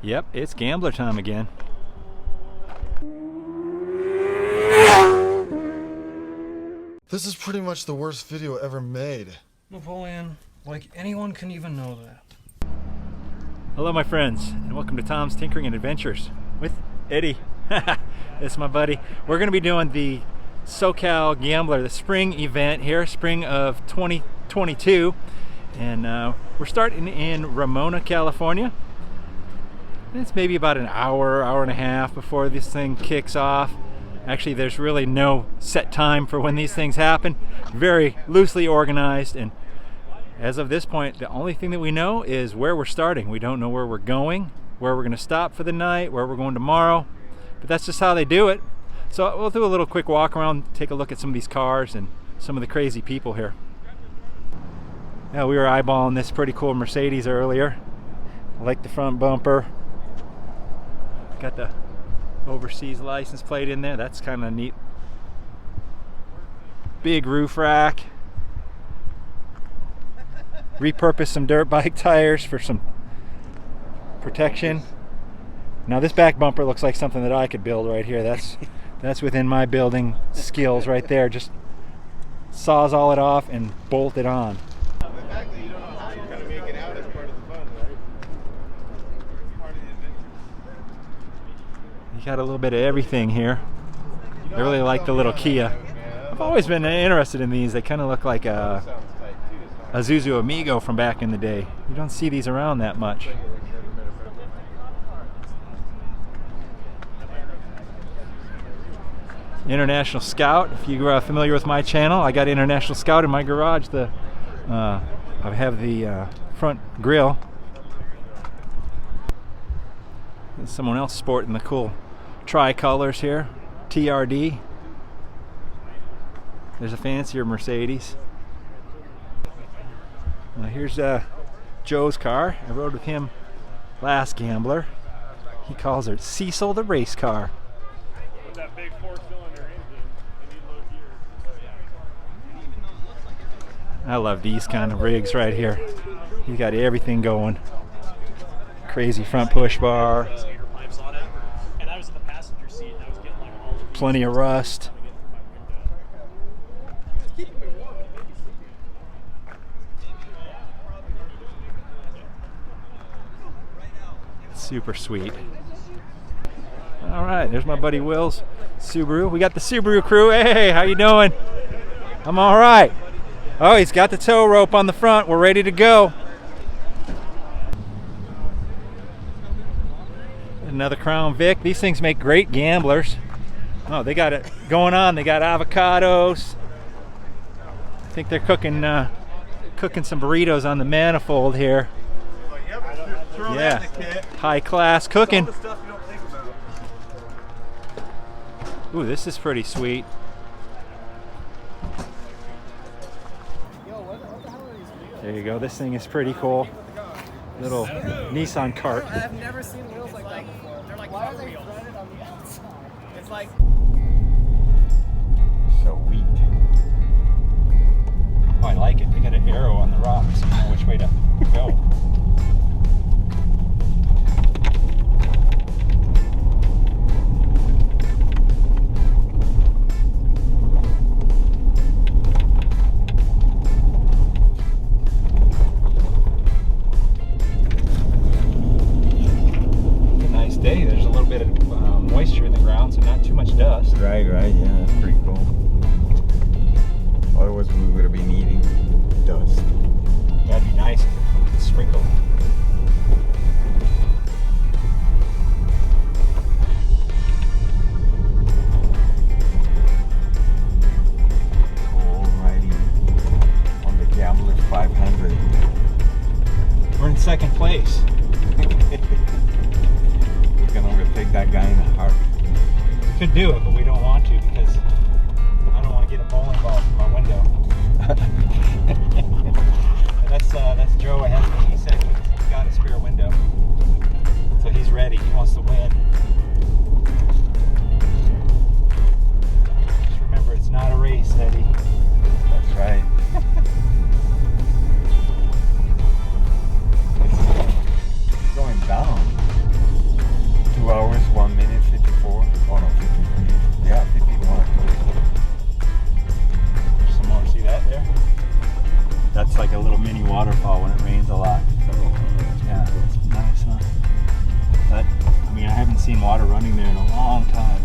Yep, it's gambler time again. This is pretty much the worst video ever made. Napoleon, like anyone can even know that. Hello my friends, and welcome to Tom's Tinkering and Adventures with Eddie. That's my buddy. We're going to be doing the SoCal Gambler, the spring event here, spring of 2022. And we're starting in Ramona, California. It's maybe about an hour and a half before this thing kicks off. Actually, there's really no set time for when these things happen. Very loosely organized, and as of this point, the only thing that we know is where we're starting. We don't know where we're going, where we're going to stop for the night, where we're going tomorrow, but that's just how they do it. So we'll do a little quick walk around, take a look at some of these cars and some of the crazy people here. Yeah, we were eyeballing this pretty cool Mercedes earlier. I like the front bumper. Got the overseas license plate in there. That's kind of neat. Big roof rack. Repurposed some dirt bike tires for some protection. Now this back bumper looks like something that I could build right here. That's within my building skills right there. Just saws all it off and bolt it on. The fact that you don't know how you're going to make it out is part of the fun, right? It's part of the adventure. You got a little bit of everything here. I really like the little Kia. I've always been interested in these. They kind of look like a Zuzu Amigo from back in the day. You don't see these around that much. International Scout. If you're familiar with my channel, I got International Scout in my garage. I have the front grille. There's someone else sporting the cool tricolors here. TRD. There's a fancier Mercedes. Now here's Joe's car. I rode with him last Gambler. He calls it Cecil the race car. With that big four-cylinder engine, they need low gears. I love these kind of rigs right here. You got everything going. Crazy front push bar. And I was in the passenger seat, and I was getting like all of Plenty of rust. Super sweet. All right, there's my buddy Will's Subaru. We got the Subaru crew. Hey, how you doing? I'm all right. Oh, he's got the tow rope on the front. We're ready to go. Another Crown Vic. These things make great gamblers. Oh, they got it going on. They got avocados. I think they're cooking some burritos on the manifold here. Yeah, high class cooking. Ooh, this is pretty sweet. There you go. This thing is pretty cool. Little Nissan cart. I've never seen wheels like that before. They're like, why are they threaded on the outside? It's like So weak. Oh, I like it. They got an arrow on the rocks. I don't know which way to go. Day. There's a little bit of moisture in the ground, so not too much dust. Right, yeah, that's pretty cool. Otherwise, we would have been eating dust. That'd be nice if it's sprinkled. Cool riding on the Gambler 500. We're in second place. Gonna overtake that guy in a heartbeat. Could do it, but we don't want to because I don't want to get a bowling ball from my window. That's Joe ahead of me. He said he's got a spare window, so he's ready. He wants to win. Just remember, it's not a race, Eddie. That's right. It's going down. a little mini waterfall when it rains a lot. Yeah, it's nice, huh? But, I mean, I haven't seen water running there in a long time.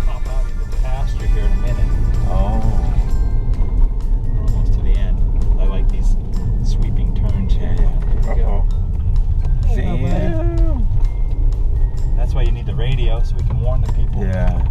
Pop out into the pasture here in a minute. Oh. We're almost to the end. I like these sweeping turns here. There we go. Damn. That's why you need the radio, so we can warn the people. Yeah.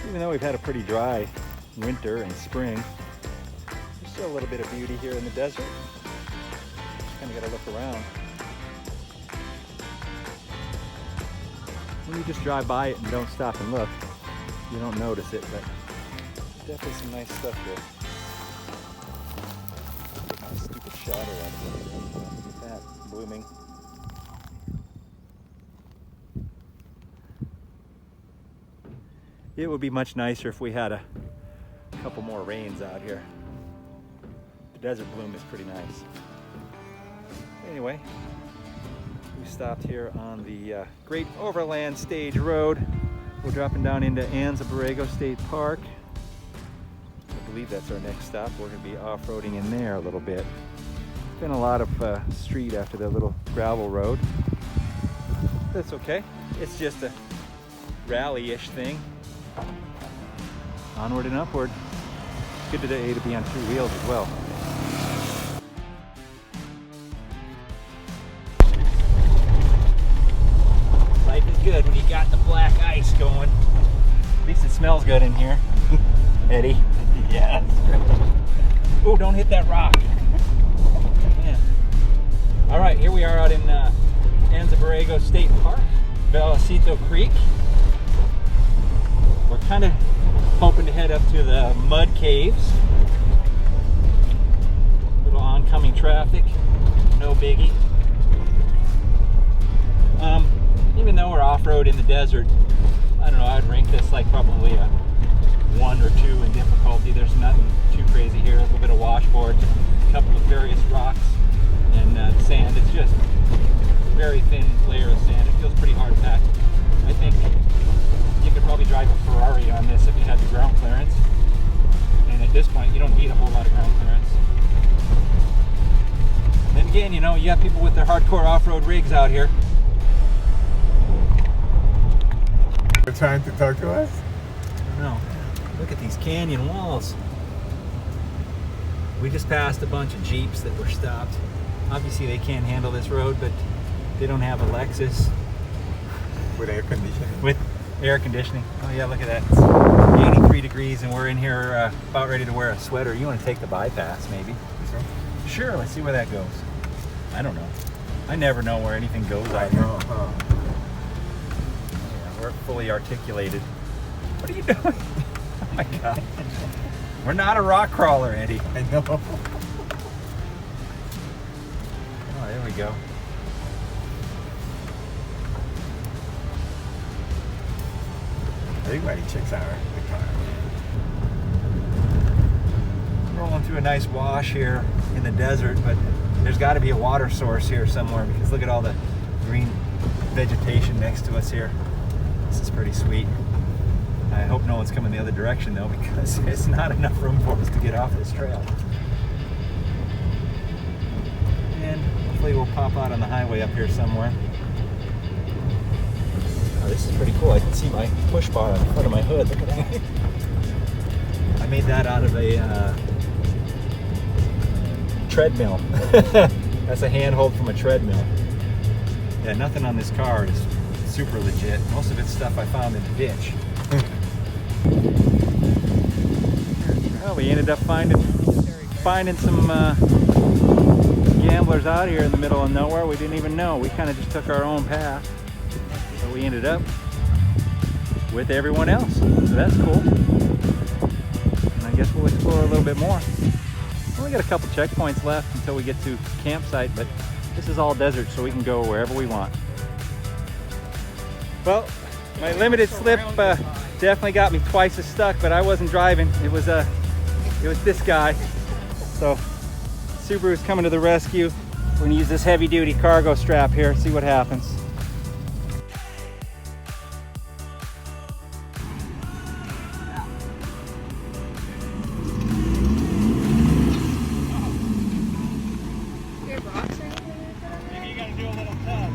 Even though we've had a pretty dry winter and spring, there's still a little bit of beauty here in the desert. Just kind of got to look around. When you just drive by it and don't stop and look, you don't notice it, but definitely some nice stuff here. Get my stupid shadow out of it. Look at that, blooming. It would be much nicer if we had a couple more rains out here. The desert bloom is pretty nice. Anyway, we stopped here on the Great Overland Stage Road. We're dropping down into Anza Borrego State Park. I believe that's our next stop. We're going to be off-roading in there a little bit. Been a lot of street after the little gravel road. That's okay. It's just a rally-ish thing. Onward and upward. Good today to be on 2 wheels as well. Life is good when you got the black ice going. At least it smells good in here. Eddie. Yes. Oh, don't hit that rock. Yeah. All right, here we are out in Anza Borrego State Park, Velocito Creek. We're kind of hoping to head up to the mud caves. Little oncoming traffic, no biggie. Even though we're off-road in the desert, I don't know, I'd rank this like probably a 1 or 2 in difficulty. There's nothing too crazy here. A little bit of washboard, a couple of various rocks, and sand. It's just very thin layer of sand. It feels pretty hard packed. I think you could probably drive a Ferrari on this if you had the ground clearance. And at this point, you don't need a whole lot of ground clearance. Then again, you know, you have people with their hardcore off-road rigs out here. They're trying to talk to us? I don't know. Look at these canyon walls. We just passed a bunch of Jeeps that were stopped. Obviously, they can't handle this road, but they don't have a Lexus. With air conditioning. With air conditioning. Oh yeah, look at that. It's 83 degrees and we're in here about ready to wear a sweater. You want to take the bypass maybe? Sure. Sure, let's see where that goes. I don't know. I never know where anything goes I out here. know, huh? Yeah, we're fully articulated. What are you doing? Oh my god. We're not a rock crawler, Eddie. I know. Oh, there we go. Everybody checks out the car. Rolling through a nice wash here in the desert, but there's got to be a water source here somewhere because look at all the green vegetation next to us here. This is pretty sweet. I hope no one's coming the other direction though, because it's not enough room for us to get off this trail. And hopefully we'll pop out on the highway up here somewhere. Oh, this is pretty cool. I can see my push bar on the front of my hood. Look at that. I made that out of a treadmill. That's a handhold from a treadmill. Yeah, nothing on this car is super legit. Most of it's stuff I found in the ditch. Well, we ended up finding some gamblers out here in the middle of nowhere. We didn't even know. We kind of just took our own path. But we ended up with everyone else. So that's cool. And I guess we'll explore a little bit more. Only got a couple checkpoints left until we get to campsite, but this is all desert, so we can go wherever we want. Well, my limited slip definitely got me twice as stuck, but I wasn't driving. It was this guy. So Subaru's coming to the rescue. We're gonna use this heavy duty cargo strap here, see what happens. Maybe you gotta do a little tug.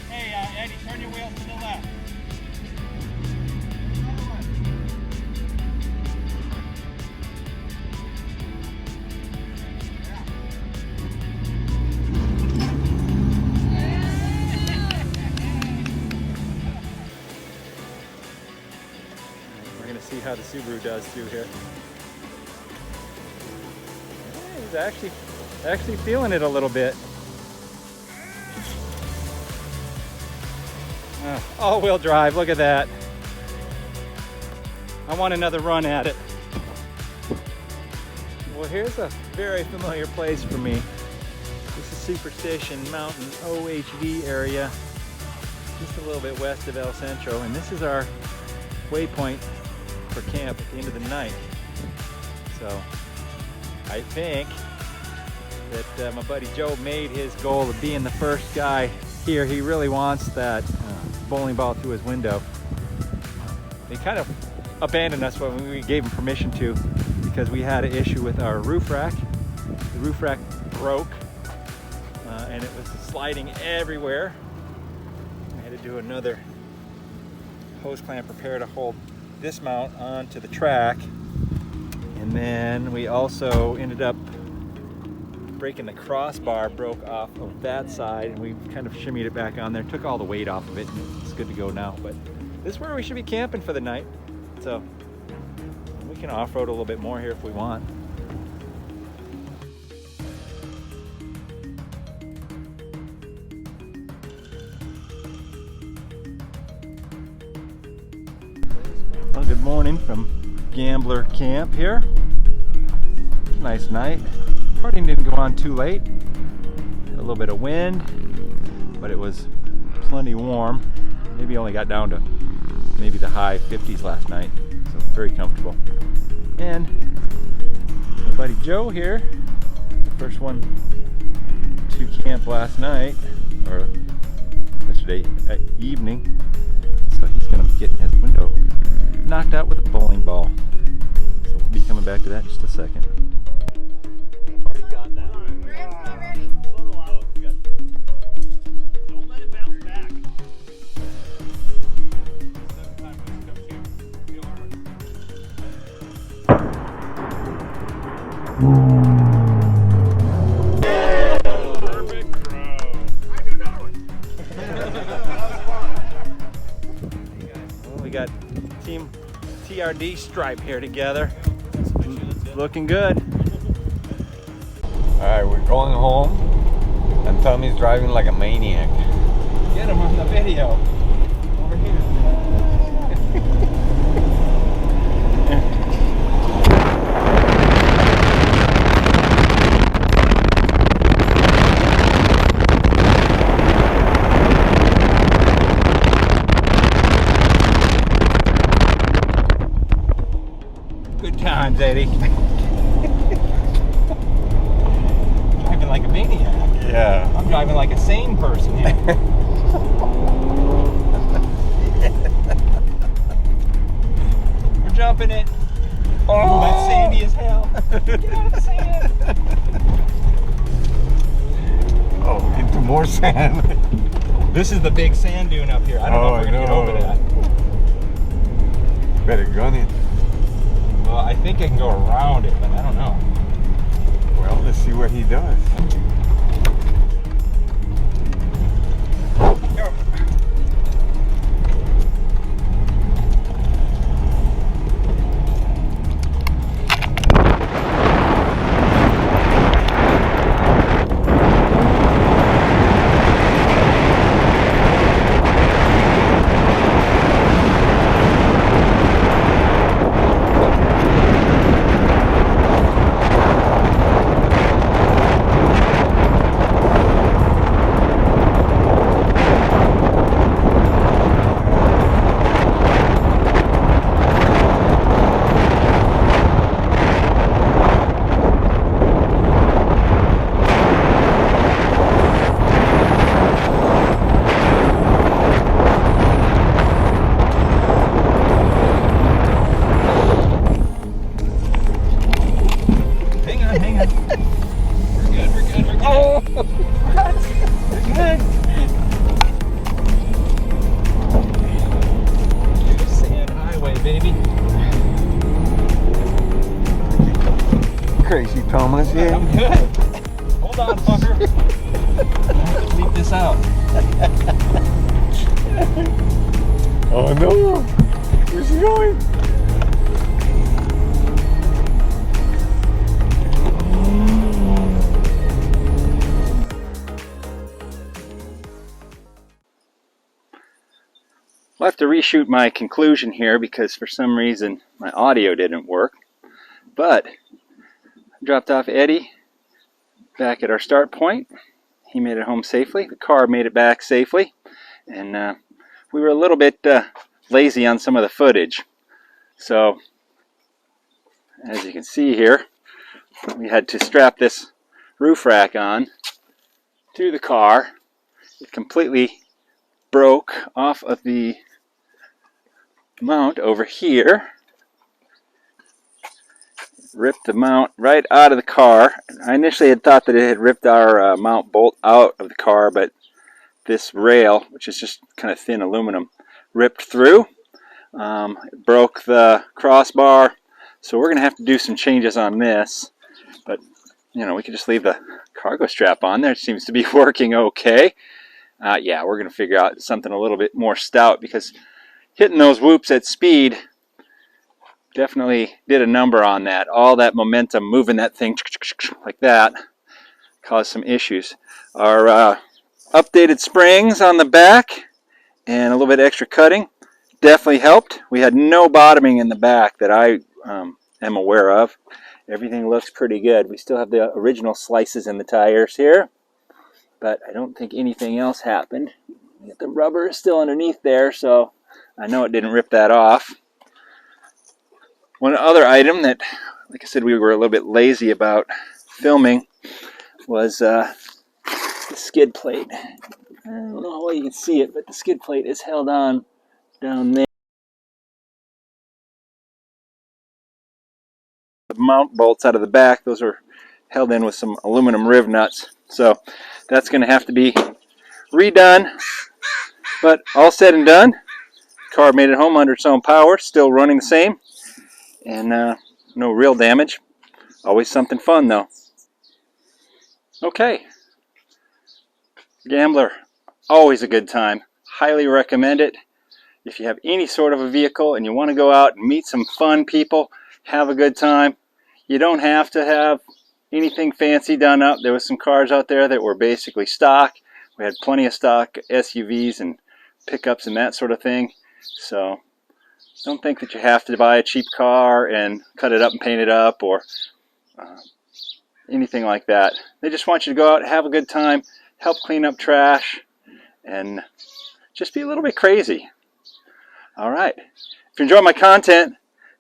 Hey, Eddie, turn your wheels to the left. We're gonna see how the Subaru does too here. Yeah, he's actually feeling it a little bit. All-wheel drive, look at that. I want another run at it. Well, here's a very familiar place for me. This is Superstition Mountain OHV area, just a little bit west of El Centro, and this is our waypoint for camp at the end of the night. So I think that my buddy Joe made his goal of being the first guy here. He really wants that bowling ball through his window. He kind of abandoned us when we gave him permission to, because we had an issue with our roof rack. The roof rack broke and it was sliding everywhere. I had to do another hose clamp repair to hold this mount onto the track, and then we also ended up breaking the crossbar, broke off of that side, and we kind of shimmied it back on there, took all the weight off of it, and it's good to go now. But this is where we should be camping for the night, so we can off-road a little bit more here if we want. Well, good morning from Gambler Camp here. Nice night. Party didn't go on too late. A little bit of wind, but it was plenty warm. Maybe only got down to maybe the high 50s last night, so very comfortable. And my buddy Joe here, the first one to camp last night, or yesterday evening, so he's going to be getting his window knocked out with a bowling ball. So we'll be coming back to that in just a second. Don't let it bounce back. Perfect throw. Well, we got Team TRD Stripe here together. Looking good. Alright, we're going home, and Tommy's driving like a maniac. Get him on the video. Over here. Good times, Eddie. Driving like a maniac. Yeah. I'm driving like a sane person here. We're jumping it. Oh, that's sandy as hell. Get out of the sand. Oh, into more sand. This is the big sand dune up here. I don't know if we're gonna get over that. Better gun it. Well, I think I can go around it, but I don't know. Well, let's see what he does. Tom, let's hear. I'm good. Hold on, fucker. I have to bleep this out. Oh no! Where's he going? I'll have to reshoot my conclusion here because for some reason my audio didn't work. But I dropped off Eddie back at our start point. He made it home safely. The car made it back safely. And we were a little bit lazy on some of the footage. So, as you can see here, we had to strap this roof rack on to the car. It completely broke off of the mount over here. Ripped the mount right out of the car. I initially had thought that it had ripped our mount bolt out of the car, but this rail, which is just kind of thin aluminum, ripped through. It broke the crossbar, so we're gonna have to do some changes on this. But you know, we could just leave the cargo strap on there. It seems to be working okay. Yeah, we're gonna figure out something a little bit more stout because hitting those whoops at speed definitely did a number on that. All that momentum moving that thing like that caused some issues. Our updated springs on the back and a little bit extra cutting definitely helped. We had no bottoming in the back that I am aware of. Everything looks pretty good. We still have the original slices in the tires here, but I don't think anything else happened. The rubber is still underneath there, so I know it didn't rip that off. One other item that, like I said, we were a little bit lazy about filming was the skid plate. I don't know how well you can see it, but the skid plate is held on down there. The mount bolts out of the back, those are held in with some aluminum riv nuts. So that's going to have to be redone. But all said and done, the car made it home under its own power, still running the same. And no real damage. Always something fun though. Okay. Gambler, always a good time. Highly recommend it. If you have any sort of a vehicle and you want to go out and meet some fun people, have a good time, you don't have to have anything fancy done up. There was some cars out there that were basically stock. We had plenty of stock SUVs and pickups and that sort of thing. So don't think that you have to buy a cheap car and cut it up and paint it up or anything like that. They just want you to go out, have a good time, help clean up trash, and just be a little bit crazy. All right. If you enjoy my content,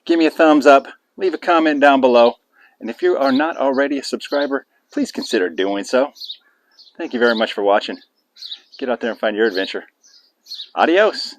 give me a thumbs up, leave a comment down below, and if you are not already a subscriber, please consider doing so. Thank you very much for watching. Get out there and find your adventure. Adios.